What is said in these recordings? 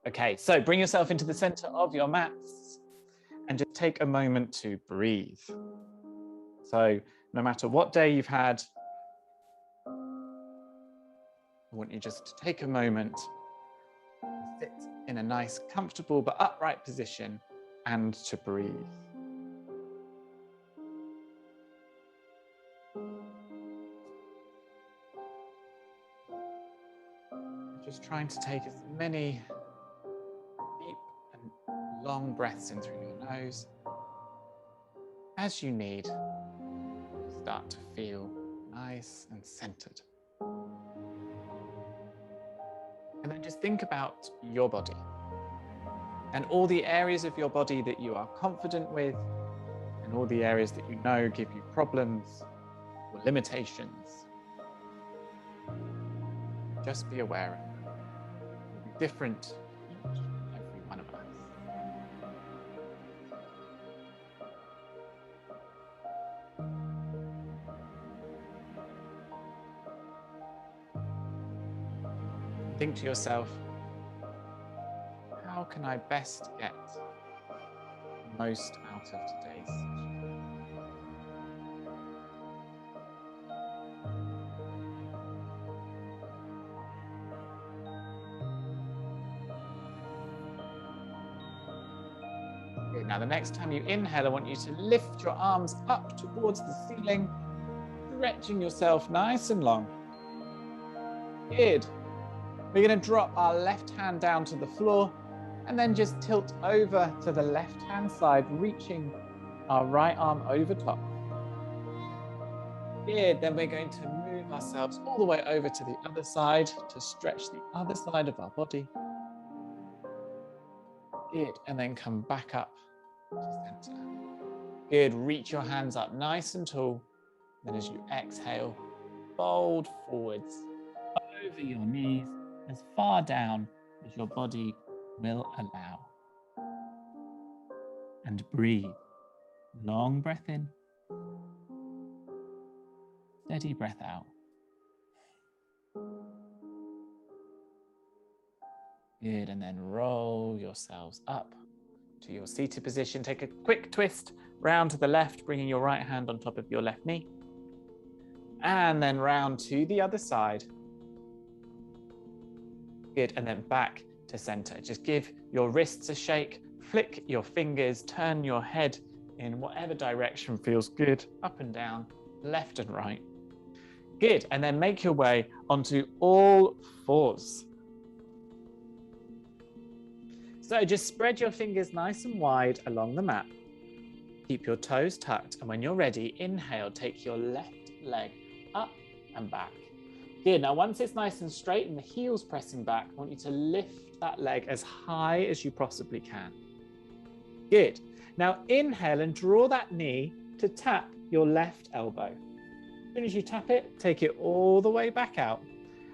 Okay, so bring yourself into the center of your mats and just take a moment to breathe. So no matter what day you've had, I want you just to take a moment and sit in a nice, comfortable but upright position and to breathe. Just trying to take as many deep and long breaths in through your nose as you need. Start to feel nice and centered. And then just think about your body and all the areas of your body that you are confident with and all the areas that you know give you problems or limitations. Just be aware of them. They'll be different, each and every one of us. Think to yourself, how can I best get the most out of today's session? Good. Now the next time you inhale, I want you to lift your arms up towards the ceiling, stretching yourself nice and long. Good. We're going to drop our left hand down to the floor and then just tilt over to the left hand side, reaching our right arm over top. Good. Then we're going to move ourselves all the way over to the other side to stretch the other side of our body. Good. And then come back up to center. Good. Reach your hands up nice and tall. Then as you exhale, fold forwards over your knees as far down as your body will allow. And breathe. Long breath in. Steady breath out. Good, and then roll yourselves up to your seated position. Take a quick twist round to the left, bringing your right hand on top of your left knee. And then round to the other side. Good, and then back to center. Just give your wrists a shake, flick your fingers, turn your head in whatever direction feels good, up and down, left and right. Good, and then make your way onto all fours. So just spread your fingers nice and wide along the mat. Keep your toes tucked, and when you're ready, inhale, take your left leg up and back. Good, now once it's nice and straight and the heel's pressing back, I want you to lift that leg as high as you possibly can. Good, now inhale and draw that knee to tap your left elbow. As soon as you tap it, take it all the way back out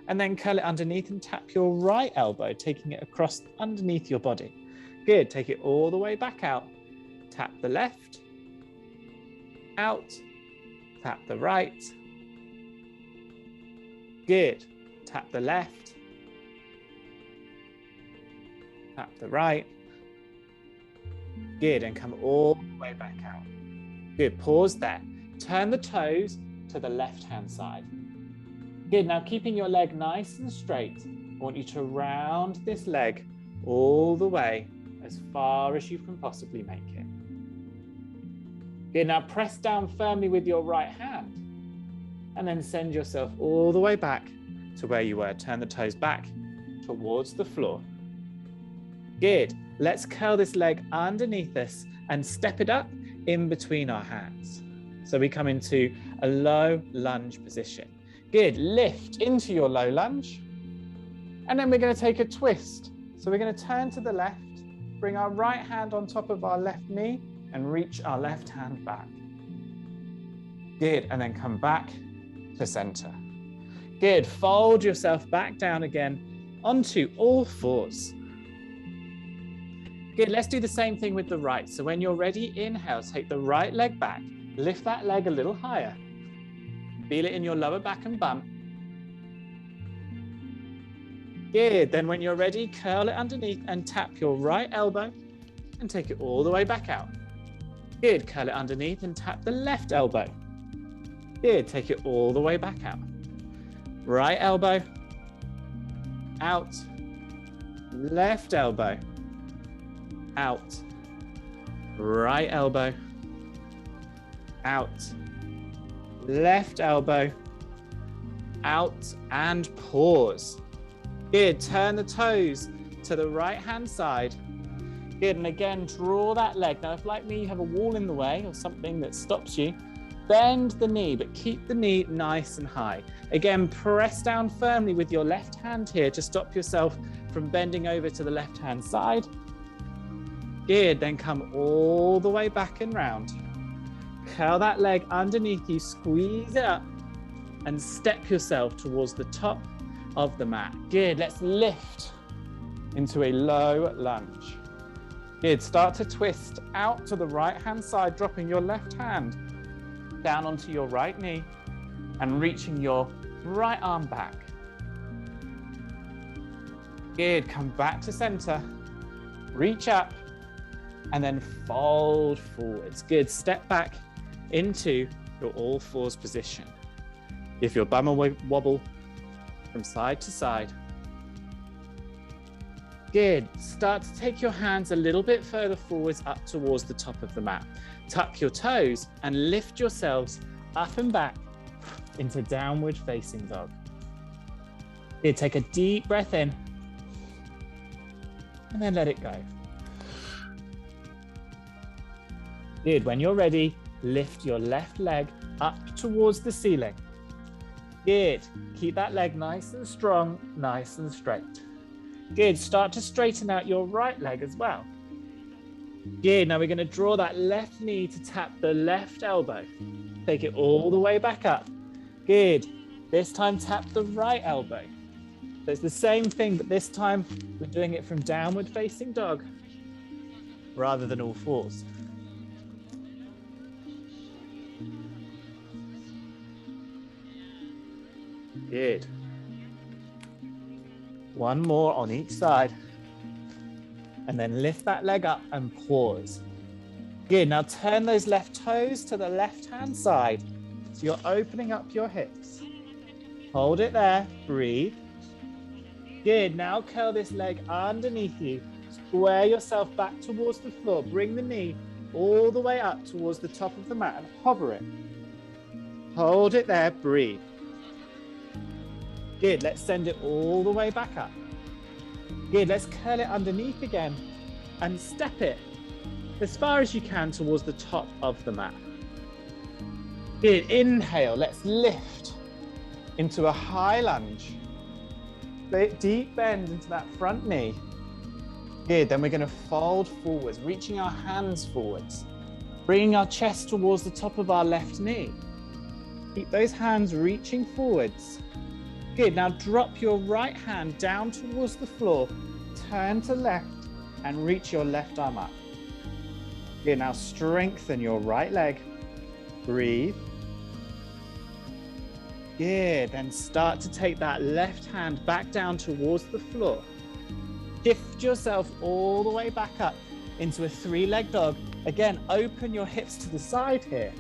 and then curl it underneath and tap your right elbow, taking it across underneath your body. Good, take it all the way back out, tap the left, out, tap the right. Good. Tap the left. Tap the right. Good. And come all the way back out. Good. Pause there. Turn the toes to the left-hand side. Good. Now keeping your leg nice and straight, I want you to round this leg all the way as far as you can possibly make it. Good. Now press down firmly with your right hand. And then send yourself all the way back to where you were. Turn the toes back towards the floor. Good. Let's curl this leg underneath us and step it up in between our hands. So we come into a low lunge position. Good. Lift into your low lunge. And then we're going to take a twist. So we're going to turn to the left, bring our right hand on top of our left knee and reach our left hand back. Good. And then come back to center. Good. Fold yourself back down again onto all fours. Good. Let's do the same thing with the right. So when you're ready, inhale, take the right leg back. Lift that leg a little higher. Feel it in your lower back and bum. Good. Then when you're ready, curl it underneath and tap your right elbow and take it all the way back out. Good. Curl it underneath and tap the left elbow. Good. Take it all the way back out. Right elbow, out. Left elbow, out. Right elbow, out. Left elbow, out, and pause. Good. Turn the toes to the right-hand side. Good. And again, draw that leg. Now, if like me, you have a wall in the way or something that stops you, bend the knee, but keep the knee nice and high. Again, press down firmly with your left hand here to stop yourself from bending over to the left-hand side. Good. Then come all the way back and round. Curl that leg underneath you, squeeze it up, and step yourself towards the top of the mat. Good. Let's lift into a low lunge. Good. Start to twist out to the right-hand side, dropping your left hand down onto your right knee and reaching your right arm back. Good. Come back to center. Reach up and then fold forwards. Good. Step back into your all fours position. Give your bum a wobble from side to side. Good. Start to take your hands a little bit further forwards up towards the top of the mat. Tuck your toes and lift yourselves up and back into downward facing dog. Good. Take a deep breath in and then let it go. Good. When you're ready, lift your left leg up towards the ceiling. Good. Keep that leg nice and strong, nice and straight. Good. Start to straighten out your right leg as well. Good. Now we're going to draw that left knee to tap the left elbow. Take it all the way back up. Good. This time tap the right elbow. So it's the same thing, but this time we're doing it from downward facing dog rather than all fours. Good. One more on each side. And then lift that leg up and pause. Good. Now turn those left toes to the left-hand side. So you're opening up your hips. Hold it there. Breathe. Good. Now curl this leg underneath you. Square yourself back towards the floor. Bring the knee all the way up towards the top of the mat and hover it. Hold it there. Breathe. Good. Let's send it all the way back up. Good. Let's curl it underneath again and step it as far as you can towards the top of the mat. Good. Inhale. Let's lift into a high lunge. Deep bend into that front knee. Good. Then we're going to fold forwards, reaching our hands forwards, bringing our chest towards the top of our left knee. Keep those hands reaching forwards. Good. Now drop your right hand down towards the floor, turn to left and reach your left arm up. Good. Now strengthen your right leg. Breathe. Good. Then start to take that left hand back down towards the floor. Shift yourself all the way back up into a three-leg dog. Again, open your hips to the side here.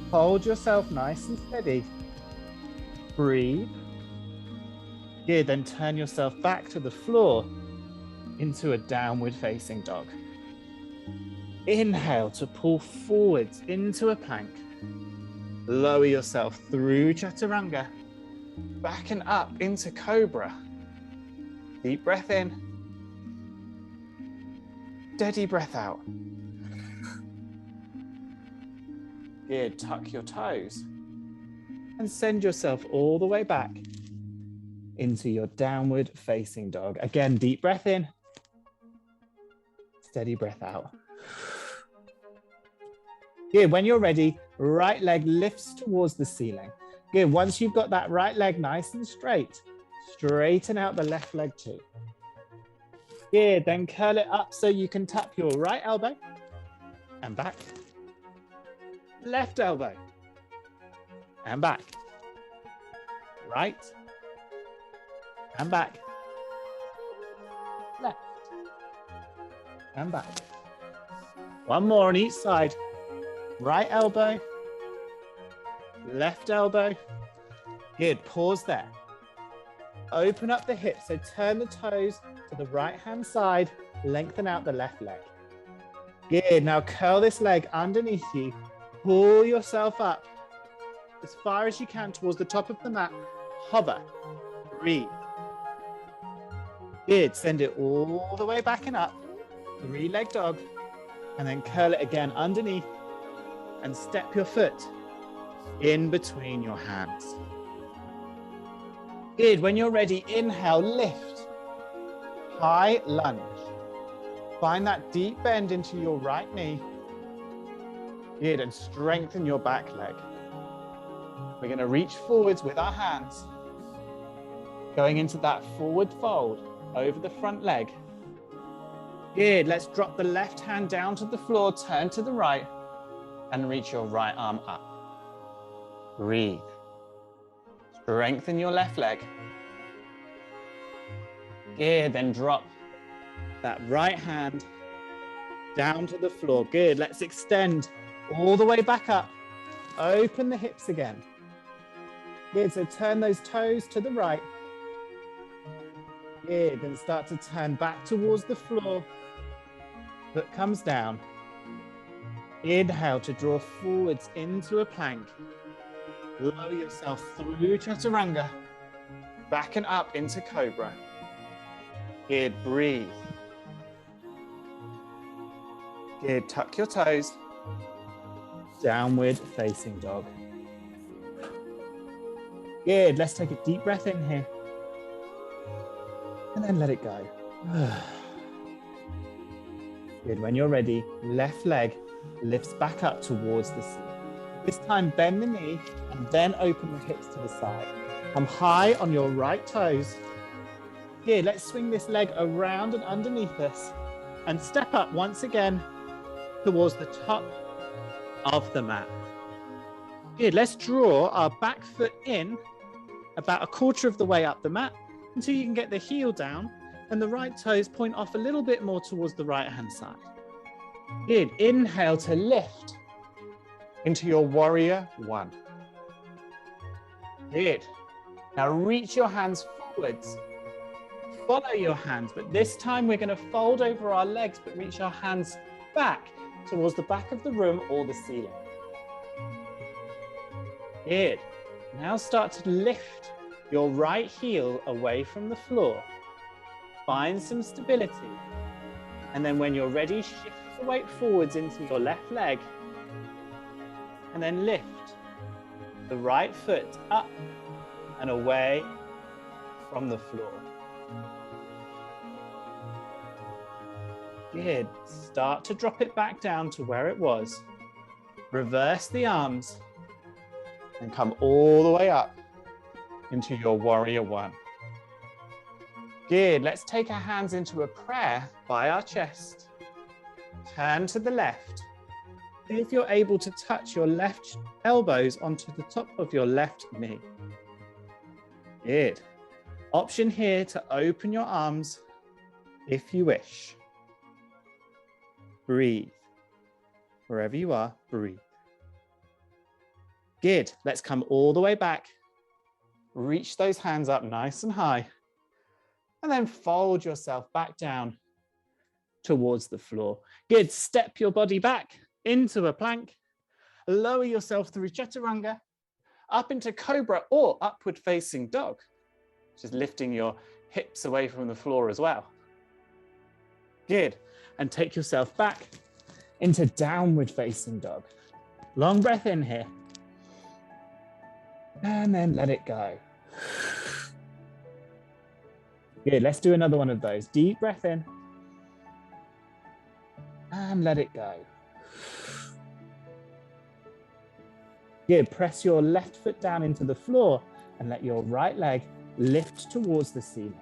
Hold yourself nice and steady. Breathe. Good. Then turn yourself back to the floor into a downward facing dog. Inhale to pull forwards into a plank. Lower yourself through chaturanga, back and up into cobra. Deep breath in. Steady breath out. Good. Tuck your toes and send yourself all the way back into your downward facing dog. Again, deep breath in. Steady breath out. Good. When you're ready, right leg lifts towards the ceiling. Good. Once you've got that right leg nice and straight, straighten out the left leg too. Good. Then curl it up so you can tap your right elbow and back. Left elbow and back. Right and back. and back. One more on each side. Right elbow, left elbow. Good, pause there. Open up the hips, so turn the toes to the right-hand side, lengthen out the left leg. Good, now curl this leg underneath you, pull yourself up as far as you can towards the top of the mat, hover, breathe. Good, send it all the way back and up, three-leg dog, and then curl it again underneath and step your foot in between your hands. Good, when you're ready, inhale, lift, high lunge. Find that deep bend into your right knee. Good, and strengthen your back leg. We're going to reach forwards with our hands, going into that forward fold over the front leg. Good, let's drop the left hand down to the floor, turn to the right, and reach your right arm up. Breathe. Strengthen your left leg. Good, then drop that right hand down to the floor. Good, let's extend all the way back up. Open the hips again. Good, so turn those toes to the right. Good, then start to turn back towards the floor. Foot comes down. Inhale to draw forwards into a plank. Lower yourself through chaturanga, back and up into cobra. Good, breathe. Good, tuck your toes. Downward facing dog. Good, let's take a deep breath in here. And then let it go. Good, when you're ready, left leg lifts back up towards the ceiling. This time, bend the knee and then open the hips to the side. Come high on your right toes. Good, let's swing this leg around and underneath us and step up once again towards the top of the mat. Good, let's draw our back foot in about a quarter of the way up the mat until you can get the heel down and the right toes point off a little bit more towards the right-hand side. Good, inhale to lift into your warrior one. Good. Now reach your hands forwards. Follow your hands, but this time we're going to fold over our legs, but reach our hands back towards the back of the room or the ceiling. Good. Now start to lift your right heel away from the floor. Find some stability. And then when you're ready, shift the weight forwards into your left leg. And then lift the right foot up and away from the floor. Good. Start to drop it back down to where it was. Reverse the arms and come all the way up into your warrior one. Good. Let's take our hands into a prayer by our chest. Turn to the left. See if you're able to touch your left elbows onto the top of your left knee. Good. Option here to open your arms if you wish. Breathe. Wherever you are, breathe. Good. Let's come all the way back. Reach those hands up nice and high. And then fold yourself back down towards the floor. Good. Step your body back into a plank. Lower yourself through chaturanga, up into cobra or upward facing dog. Just lifting your hips away from the floor as well. Good. And take yourself back into downward facing dog. Long breath in here. And then let it go. Good. Let's do another one of those. Deep breath in. And let it go. Good. Press your left foot down into the floor and let your right leg lift towards the ceiling.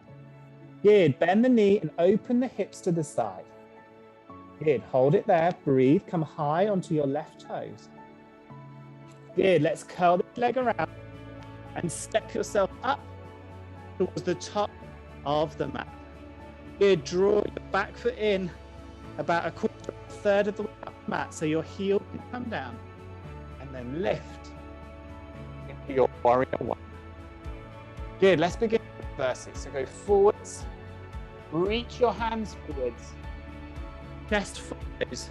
Good. Bend the knee and open the hips to the side. Good. Hold it there. Breathe. Come high onto your left toes. Good. Let's curl the leg around and step yourself up towards the top of the mat. Good. Draw your back foot in about a quarter, a third of the way up the mat, so your heel can come down, and then lift into your warrior one. Good, let's begin with reverses. So go forwards, reach your hands forwards, chest follows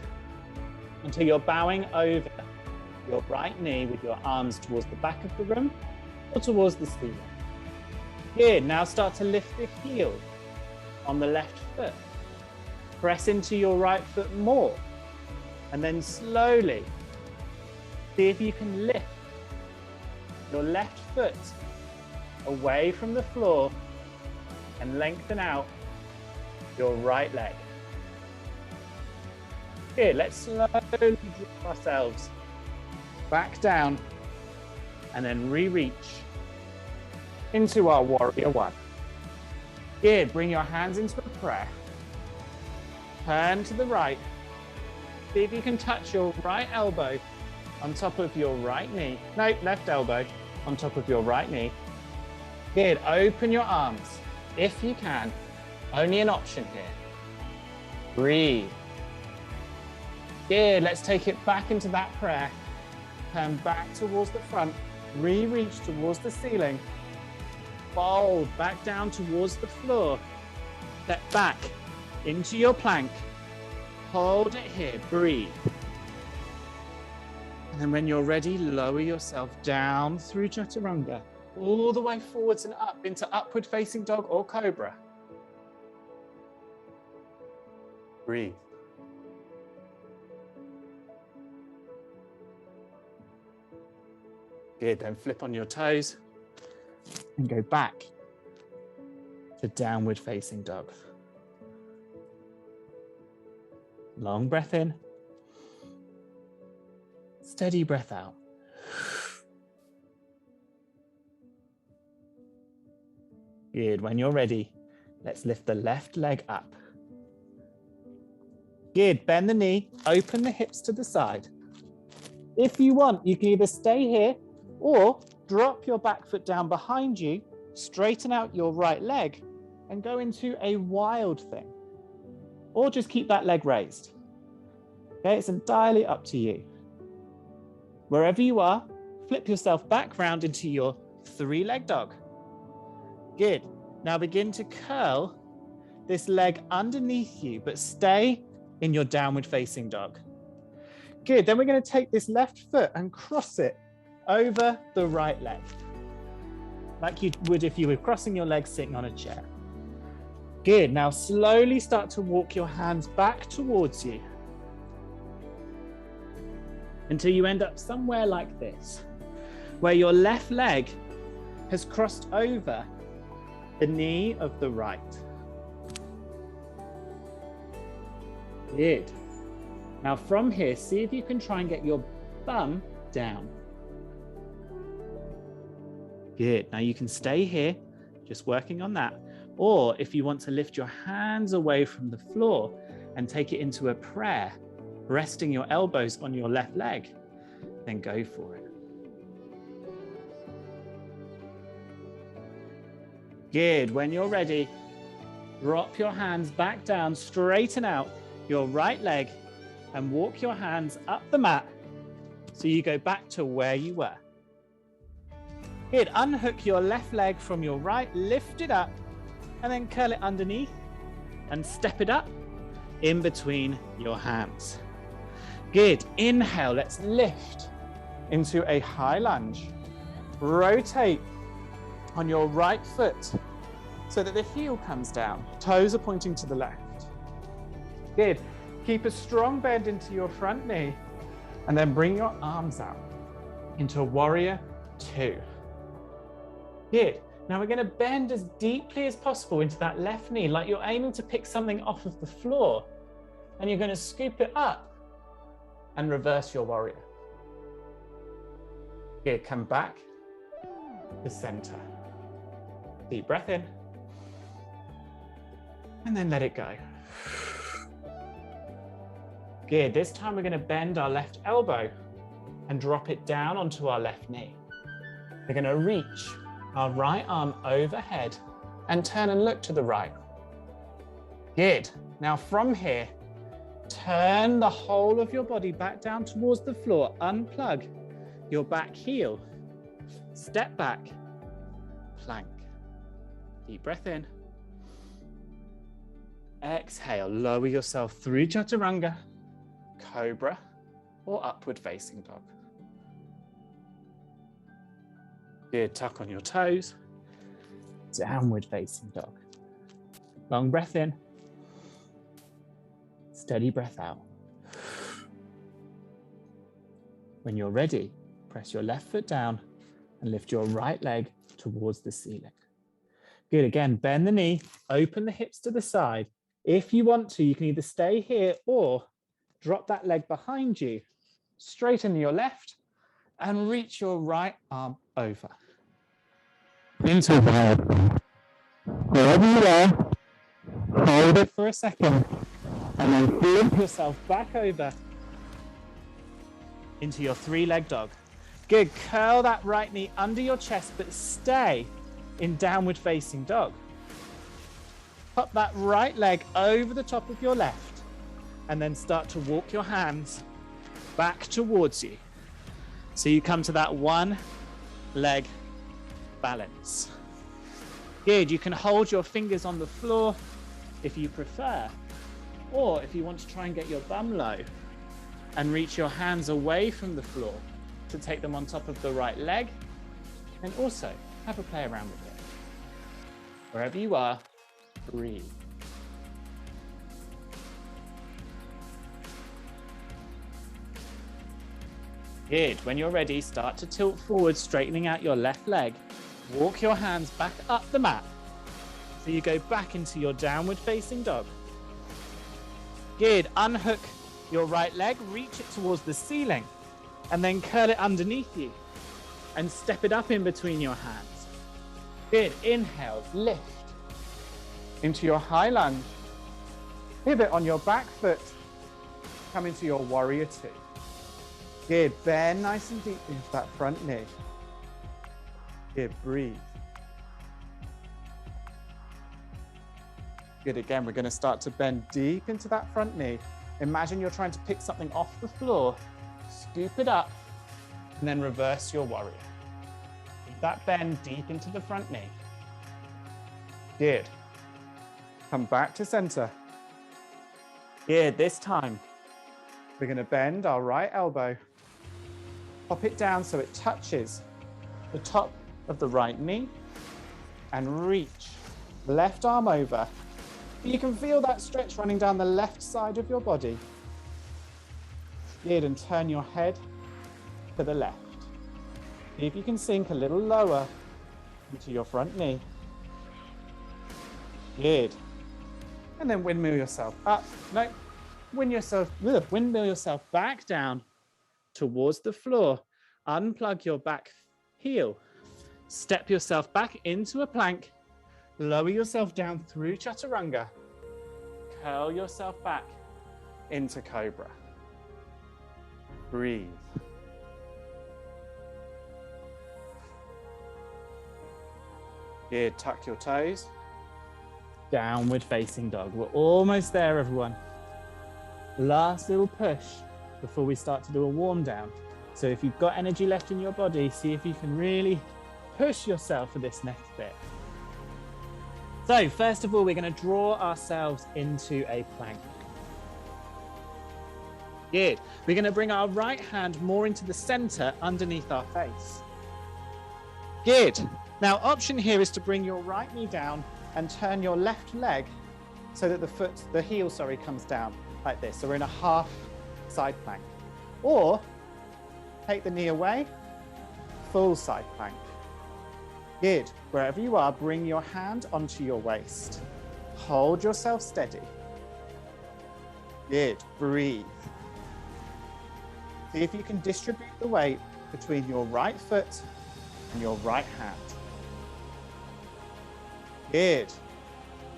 until you're bowing over your right knee with your arms towards the back of the room or towards the ceiling. Good, now start to lift the heel on the left foot. Press into your right foot more, and then slowly see if you can lift your left foot away from the floor and lengthen out your right leg. Good, let's slowly drop ourselves back down and then re-reach into our warrior one. Good, bring your hands into a prayer. Turn to the right. See if you can touch your right elbow on top of your right knee. No, left elbow on top of your right knee. Good, open your arms if you can. Only an option here. Breathe. Good, let's take it back into that prayer. Turn back towards the front. Re-reach towards the ceiling. Fold back down towards the floor. Step back into your plank. Hold it here, breathe. And then when you're ready, lower yourself down through chaturanga, all the way forwards and up into upward facing dog or cobra. Breathe. Good, then flip on your toes and go back to downward facing dog. Long breath in. Steady breath out. Good, when you're ready, let's lift the left leg up. Good, bend the knee, open the hips to the side. If you want, you can either stay here or drop your back foot down behind you, straighten out your right leg and go into a wild thing. Or just keep that leg raised. Okay, it's entirely up to you. Wherever you are, flip yourself back round into your three-leg dog. Good. Now begin to curl this leg underneath you, but stay in your downward facing dog. Good. Then we're going to take this left foot and cross it over the right leg, like you would if you were crossing your legs sitting on a chair. Good. Now slowly start to walk your hands back towards you until you end up somewhere like this, where your left leg has crossed over the knee of the right. Good. Now from here, see if you can try and get your bum down. Good. Now you can stay here, just working on that. Or if you want to lift your hands away from the floor and take it into a prayer, resting your elbows on your left leg, then go for it. Good. When you're ready, drop your hands back down, straighten out your right leg and walk your hands up the mat so you go back to where you were. Good. Unhook your left leg from your right, lift it up and then curl it underneath and step it up in between your hands. Good. Inhale, let's lift into a high lunge. Rotate on your right foot so that the heel comes down. Toes are pointing to the left. Good. Keep a strong bend into your front knee and then bring your arms out into warrior two. Good. Now we're going to bend as deeply as possible into that left knee, like you're aiming to pick something off of the floor, and you're going to scoop it up and reverse your warrior. Good. Come back to center. Deep breath in and then let it go. Good. This time we're going to bend our left elbow and drop it down onto our left knee. We're going to reach our right arm overhead and turn and look to the right. Good. Now from here, Turn the whole of your body back down towards the floor. Unplug your back heel. Step back, plank. Deep breath in. Exhale, lower yourself through chaturanga, cobra, or upward facing dog. Good, tuck on your toes. Downward facing dog. Long breath in. Steady breath out. When you're ready, press your left foot down and lift your right leg towards the ceiling. Good, again, bend the knee, open the hips to the side. If you want to, you can either stay here or drop that leg behind you, straighten your left, and reach your right arm over. Into wild. Wherever you are, hold it for a second, and then flip yourself back over into your three-leg dog. Good, curl that right knee under your chest, but stay in downward facing dog. Pop that right leg over the top of your left, and then start to walk your hands back towards you. So you come to that one leg balance. Good, you can hold your fingers on the floor if you prefer, or if you want to try and get your bum low and reach your hands away from the floor to take them on top of the right leg, and also have a play around with it. Wherever you are, breathe. Good, when you're ready, start to tilt forward, straightening out your left leg. Walk your hands back up the mat. So you go back into your downward facing dog. Good, unhook your right leg, reach it towards the ceiling, and then curl it underneath you and step it up in between your hands. Good, inhale, lift into your high lunge. Pivot on your back foot, come into your warrior two. Good, bend nice and deep into that front knee. Good, breathe. Good, again, we're gonna start to bend deep into that front knee. Imagine you're trying to pick something off the floor, scoop it up, and then reverse your warrior. Keep that bend deep into the front knee. Good. Come back to center. Good, this time, we're gonna bend our right elbow, pop it down so it touches the top of the right knee, and reach left arm over. You can feel that stretch running down the left side of your body. Good, and turn your head to the left. See if you can sink a little lower into your front knee. Good. And then windmill yourself up. No, windmill yourself back down towards the floor. Unplug your back heel. Step yourself back into a plank. Lower yourself down through chaturanga. Curl yourself back into cobra. Breathe. Good, tuck your toes. Downward facing dog. We're almost there, everyone. Last little push before we start to do a warm down. So if you've got energy left in your body, see if you can really push yourself for this next bit. So first of all, we're going to draw ourselves into a plank. Good. We're going to bring our right hand more into the center underneath our face. Good. Now, option here is to bring your right knee down and turn your left leg so that the heel, comes down like this. So we're in a half side plank. Or take the knee away, full side plank. Good. Wherever you are, bring your hand onto your waist. Hold yourself steady. Good. Breathe. See if you can distribute the weight between your right foot and your right hand. Good.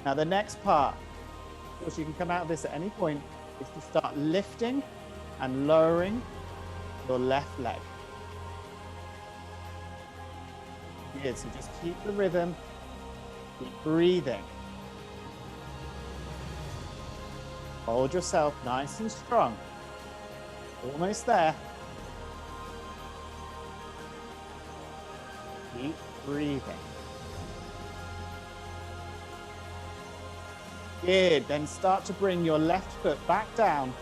Now the next part, of course you can come out of this at any point, is to start lifting and lowering your left leg. Good, so just keep the rhythm, keep breathing. Hold yourself nice and strong. Almost there. Keep breathing. Good. Then start to bring your left foot back down.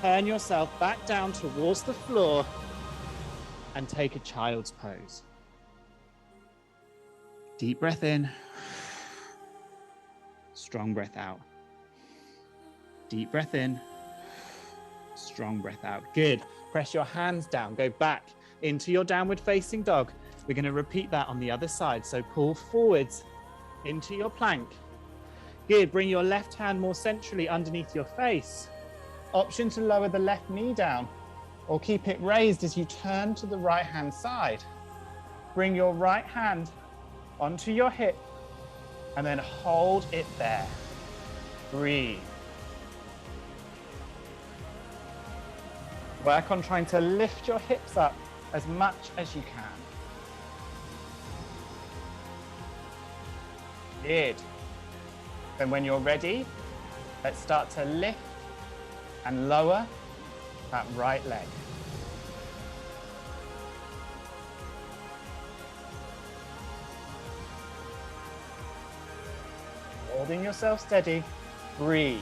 Turn yourself back down towards the floor and take a child's pose. Deep breath in. Strong breath out. Deep breath in. Strong breath out. Good. Press your hands down. Go back into your downward facing dog. We're going to repeat that on the other side. So pull forwards into your plank. Good. Bring your left hand more centrally underneath your face. Option to lower the left knee down or keep it raised as you turn to the right hand side. Bring your right hand onto your hip and then hold it there. Breathe. Work on trying to lift your hips up as much as you can. Good. Then when you're ready, let's start to lift and lower that right leg. Holding yourself steady, breathe.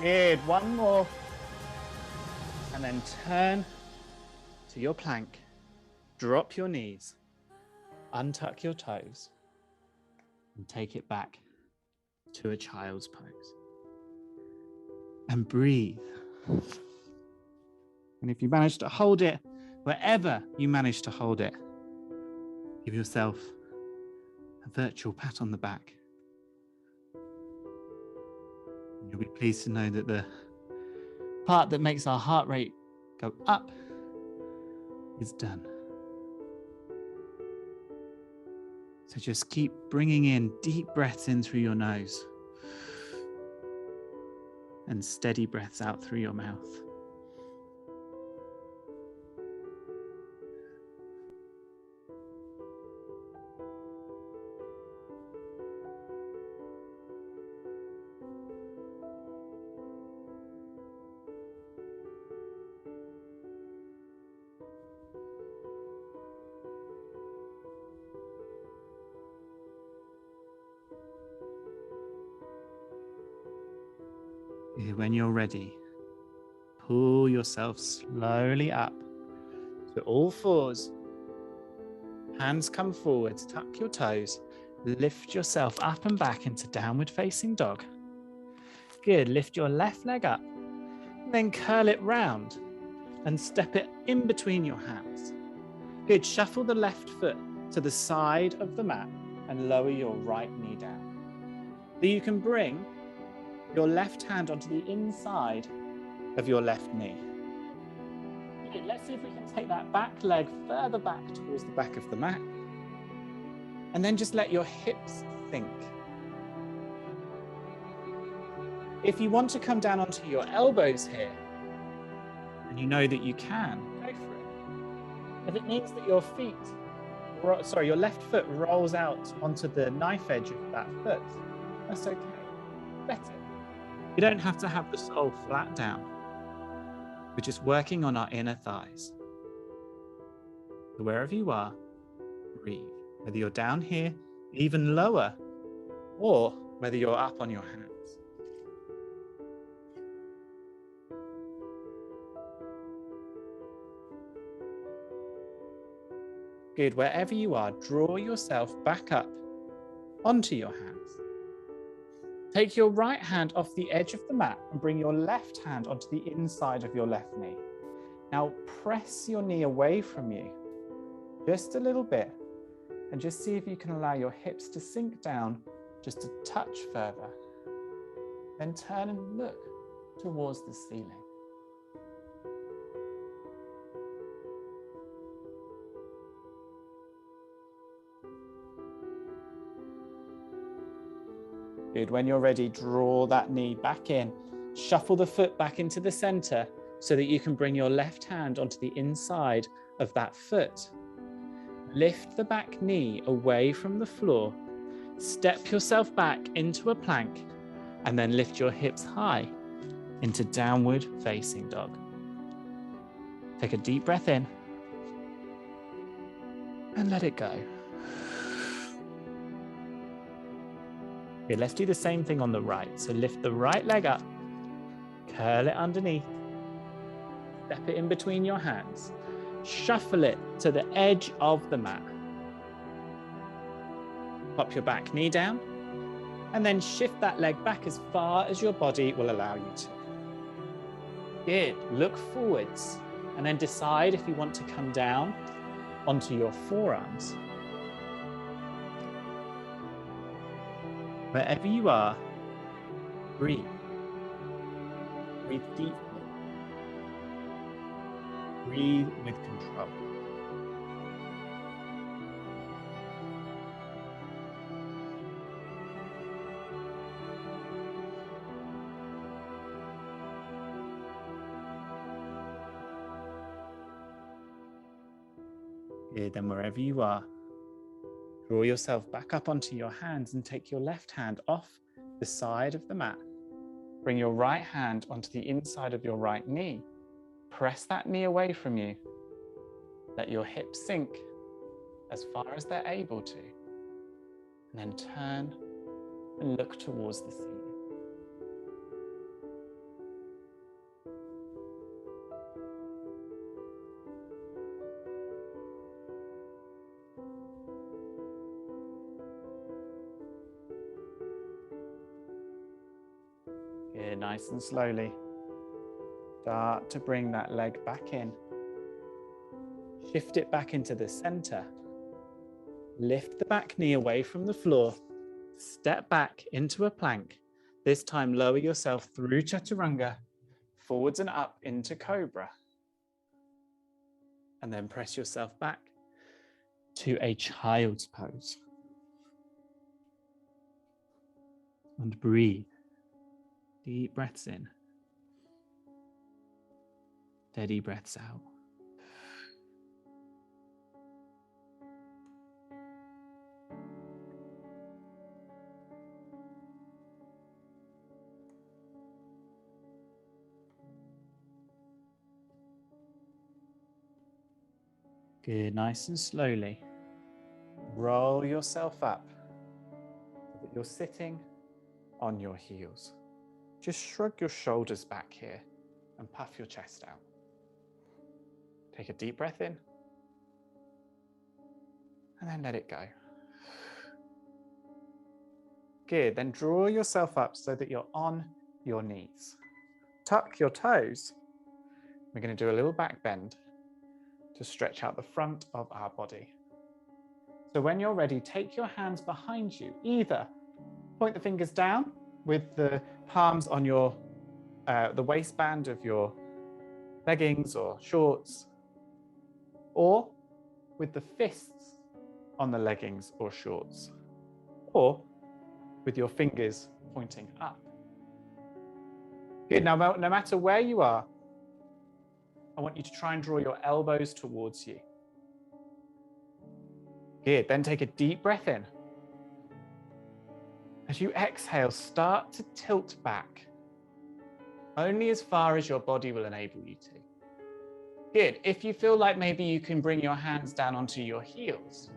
Good, one more. And then turn to your plank. Drop your knees, untuck your toes, and take it back to a child's pose. And breathe. And if you manage to hold it, wherever you manage to hold it, give yourself a virtual pat on the back. And you'll be pleased to know that the part that makes our heart rate go up is done. So just keep bringing in deep breaths in through your nose and steady breaths out through your mouth. When you're ready, pull yourself slowly up to all fours. Hands come forwards, tuck your toes, lift yourself up and back into downward facing dog. Good, lift your left leg up, then curl it round and step it in between your hands. Good, shuffle the left foot to the side of the mat and lower your right knee down. So you can bring your left hand onto the inside of your left knee. Good. Let's see if we can take that back leg further back towards the back of the mat. And then just let your hips sink. If you want to come down onto your elbows here, and you know that you can, go for it. If it means that your your left foot rolls out onto the knife edge of that foot, that's okay. Better. You don't have to have the sole flat down. We're just working on our inner thighs. So wherever you are, breathe. Whether you're down here, even lower, or whether you're up on your hands. Good. Wherever you are, draw yourself back up onto your hands. Take your right hand off the edge of the mat and bring your left hand onto the inside of your left knee. Now press your knee away from you just a little bit and just see if you can allow your hips to sink down just a touch further. Then turn and look towards the ceiling. Good. When you're ready, draw that knee back in. Shuffle the foot back into the center so that you can bring your left hand onto the inside of that foot. lift the back knee away from the floor, step yourself back into a plank, and then lift your hips high into downward facing dog. Take a deep breath in and let it go. Okay, let's do the same thing on the right. So lift the right leg up, curl it underneath, step it in between your hands, shuffle it to the edge of the mat. Pop your back knee down, and then shift that leg back as far as your body will allow you to. Good, look forwards, and then decide if you want to come down onto your forearms. Wherever you are, breathe. Breathe deeply. Breathe with control. Good, then wherever you are, draw yourself back up onto your hands and take your left hand off the side of the mat. Bring your right hand onto the inside of your right knee. Press that knee away from you. Let your hips sink as far as they're able to. And then turn and look towards the ceiling. Good, nice and slowly. Start to bring that leg back in. Shift it back into the center. Lift the back knee away from the floor. Step back into a plank. This time lower yourself through chaturanga, forwards and up into cobra. And then press yourself back to a child's pose. And breathe. Deep breaths in. Steady breaths out. Good, nice and slowly. Roll yourself up so that you're sitting on your heels. Just shrug your shoulders back here and puff your chest out. Take a deep breath in and then let it go. Good, then draw yourself up so that you're on your knees. Tuck your toes. We're going to do a little back bend to stretch out the front of our body. So when you're ready, take your hands behind you. Either point the fingers down with the palms on your the waistband of your leggings or shorts, or with the fists on the leggings or shorts, or with your fingers pointing up. Good, now no matter where you are, I want you to try and draw your elbows towards you. Good, then take a deep breath in. As you exhale, start to tilt back, only as far as your body will enable you to. Good, if you feel like maybe you can bring your hands down onto your heels,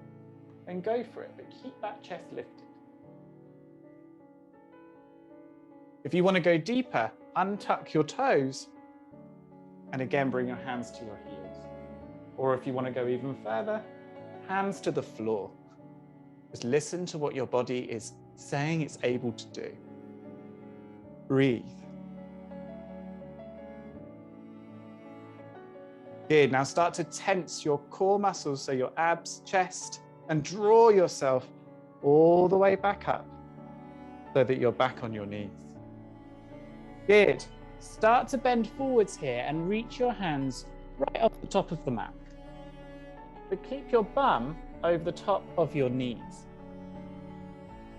then go for it, but keep that chest lifted. If you want to go deeper, untuck your toes, and again, bring your hands to your heels. Or if you want to go even further, hands to the floor. Just listen to what your body is saying it's able to do. Breathe. Good, now start to tense your core muscles, so your abs, chest, and draw yourself all the way back up so that you're back on your knees. Good. Start to bend forwards here and reach your hands right off the top of the mat. But keep your bum over the top of your knees.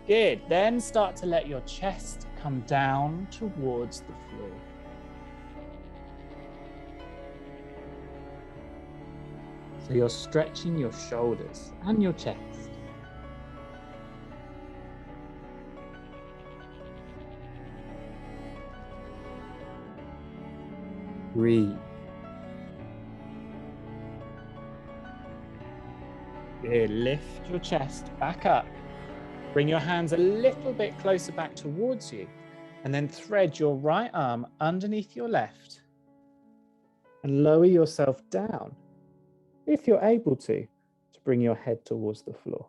Good. Then start to let your chest come down towards the floor. So you're stretching your shoulders and your chest. Breathe. Good. Lift your chest back up. Bring your hands a little bit closer back towards you, and then thread your right arm underneath your left and lower yourself down, if you're able to bring your head towards the floor.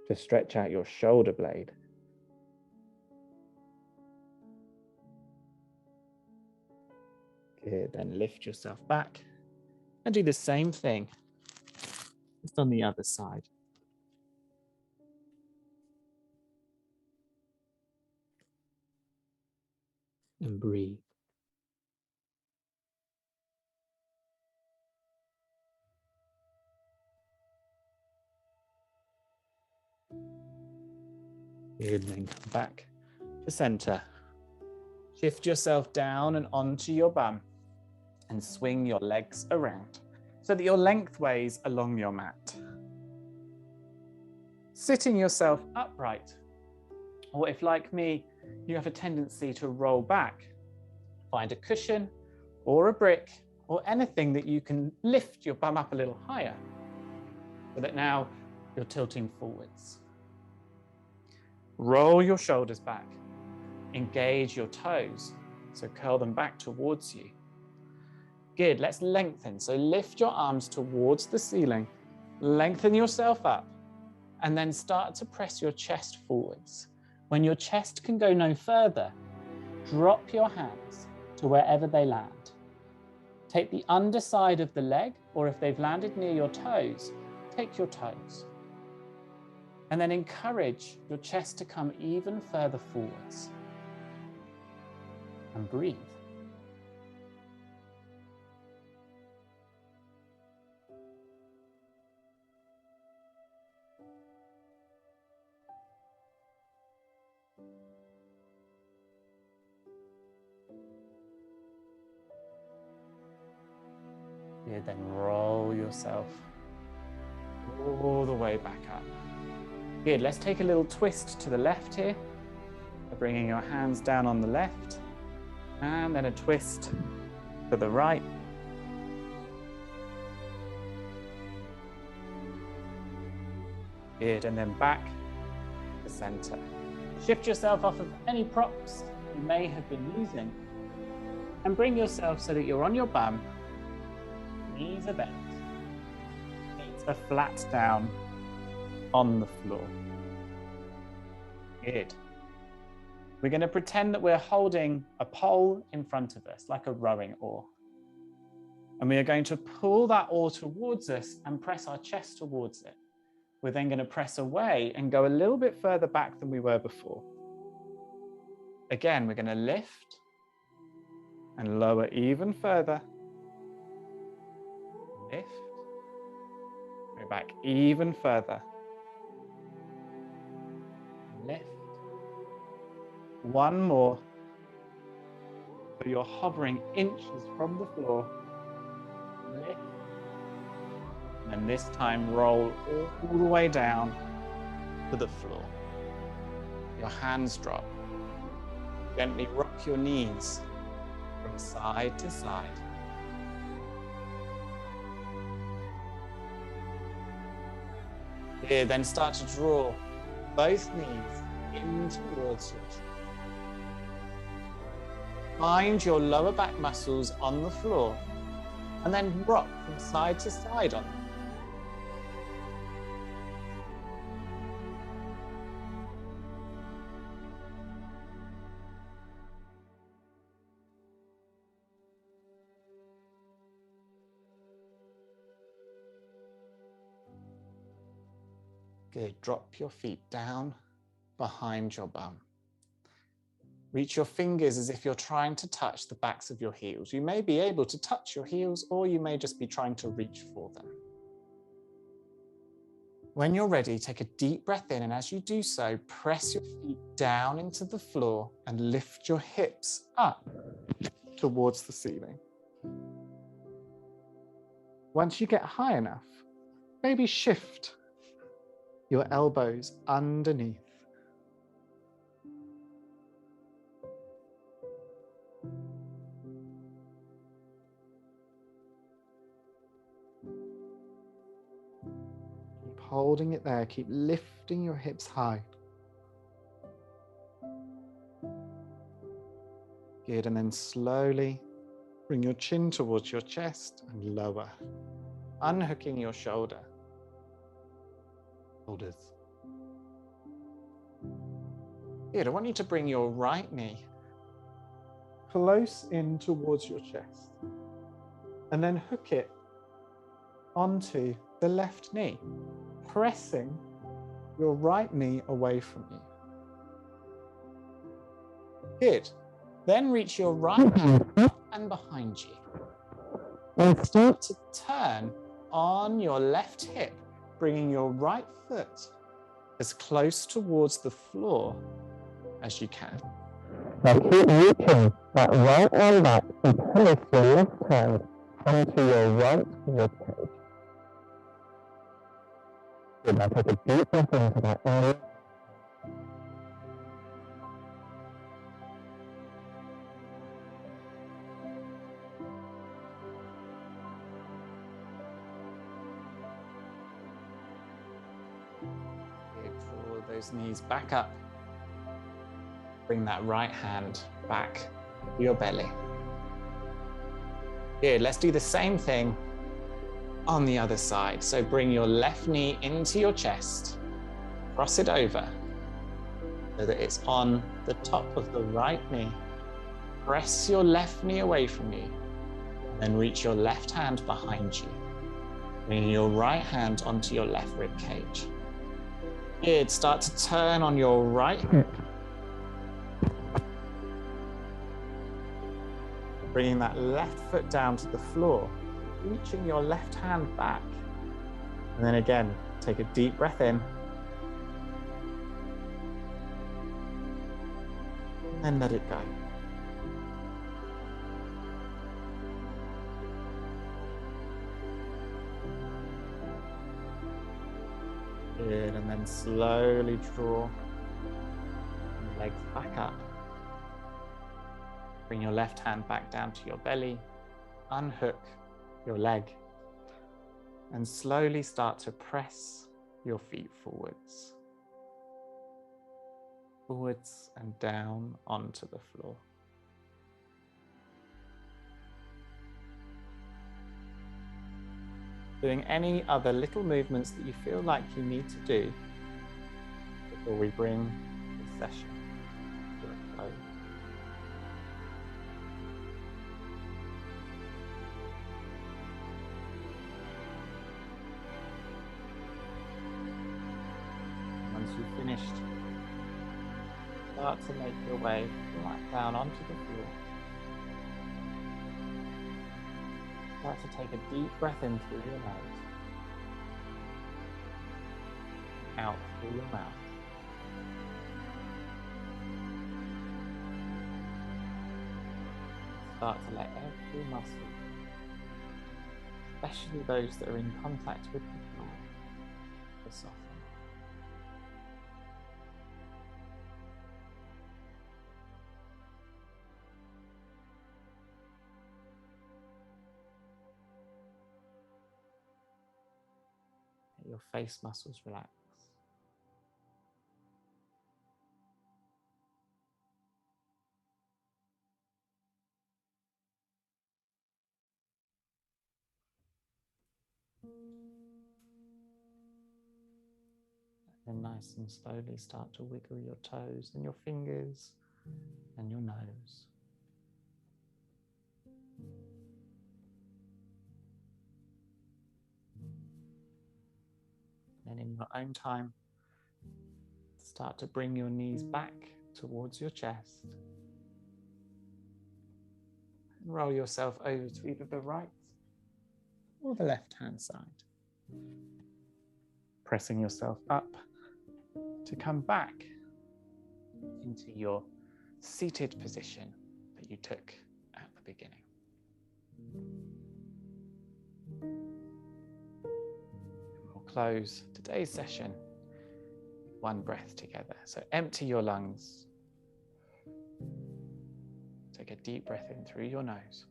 To stretch out your shoulder blade. Good, then lift yourself back and do the same thing, just on the other side. And breathe. Good, then come back to center. Shift yourself down and onto your bum and swing your legs around so that you're lengthways along your mat. Sitting yourself upright, or if like me, you have a tendency to roll back, find a cushion or a brick or anything that you can lift your bum up a little higher so that now you're tilting forwards. Roll your shoulders back, engage your toes, so curl them back towards you. Good, let's lengthen. So lift your arms towards the ceiling, lengthen yourself up, and then start to press your chest forwards. When your chest can go no further, drop your hands to wherever they land. Take the underside of the leg, or if they've landed near your toes, take your toes. And then encourage your chest to come even further forwards. And breathe. Good, then roll yourself all the way back up. Good, let's take a little twist to the left here. By bringing your hands down on the left, and then a twist to the right. Good, and then back to center. Shift yourself off of any props you may have been using, and bring yourself so that you're on your bum. Knees are bent, feet are flat down on the floor. Good. We're going to pretend that we're holding a pole in front of us, like a rowing oar. And we are going to pull that oar towards us and press our chest towards it. We're then going to press away and go a little bit further back than we were before. Again, we're going to lift and lower even further. Lift, go back even further. Lift. One more. So you're hovering inches from the floor. Lift. And this time roll all the way down to the floor. Your hands drop. Gently rock your knees from side to side. Here, then start to draw both knees in towards you. Find your lower back muscles on the floor and then rock from side to side on them. Good. Drop your feet down behind your bum. Reach your fingers as if you're trying to touch the backs of your heels. You may be able to touch your heels, or you may just be trying to reach for them. When you're ready, take a deep breath in, and as you do so, press your feet down into the floor and lift your hips up towards the ceiling. Once you get high enough, maybe shift your elbows underneath. Keep holding it there. Keep lifting your hips high. Good, and then slowly bring your chin towards your chest and lower, unhooking your shoulders. Good, I want you to bring your right knee close in towards your chest and then hook it onto the left knee, pressing your right knee away from you. Good. Then reach your right hand up and behind you. And start to turn on your left hip, bringing your right foot as close towards the floor as you can. Now keep reaching that right arm back and place your left hand onto your right ribcage. Good, now take a deep breath into that area. Draw those knees back up. Bring that right hand back to your belly. Good, let's do the same thing on the other side. So bring your left knee into your chest, cross it over so that it's on the top of the right knee. Press your left knee away from you, then reach your left hand behind you. Bring your right hand onto your left rib cage. Good, start to turn on your right hip. Bringing that left foot down to the floor, reaching your left hand back. And then again, take a deep breath in. And let it go. Good, and then slowly draw your legs back up. Bring your left hand back down to your belly, unhook your leg, and slowly start to press your feet forwards. Forwards and down onto the floor. Doing any other little movements that you feel like you need to do before we bring this session to a close. Once you've finished, start to make your way flat down onto the floor. Start to take a deep breath in through your nose, out through your mouth. Start to let every muscle, especially those that are in contact with the floor, to soften. Let your face muscles relax. Then nice and slowly start to wiggle your toes and your fingers and your nose. And in your own time, start to bring your knees back towards your chest. And roll yourself over to either the right or the left-hand side. Pressing yourself up to come back into your seated position that you took at the beginning. close today's session. One breath together. So empty your lungs. Take a deep breath in through your nose.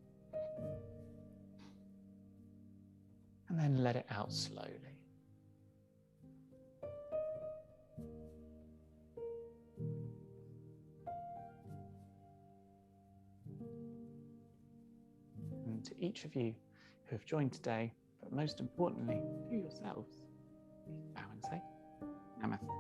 And then let it out slowly. And to each of you who have joined today, but most importantly, to yourselves, bow and say, Namaste.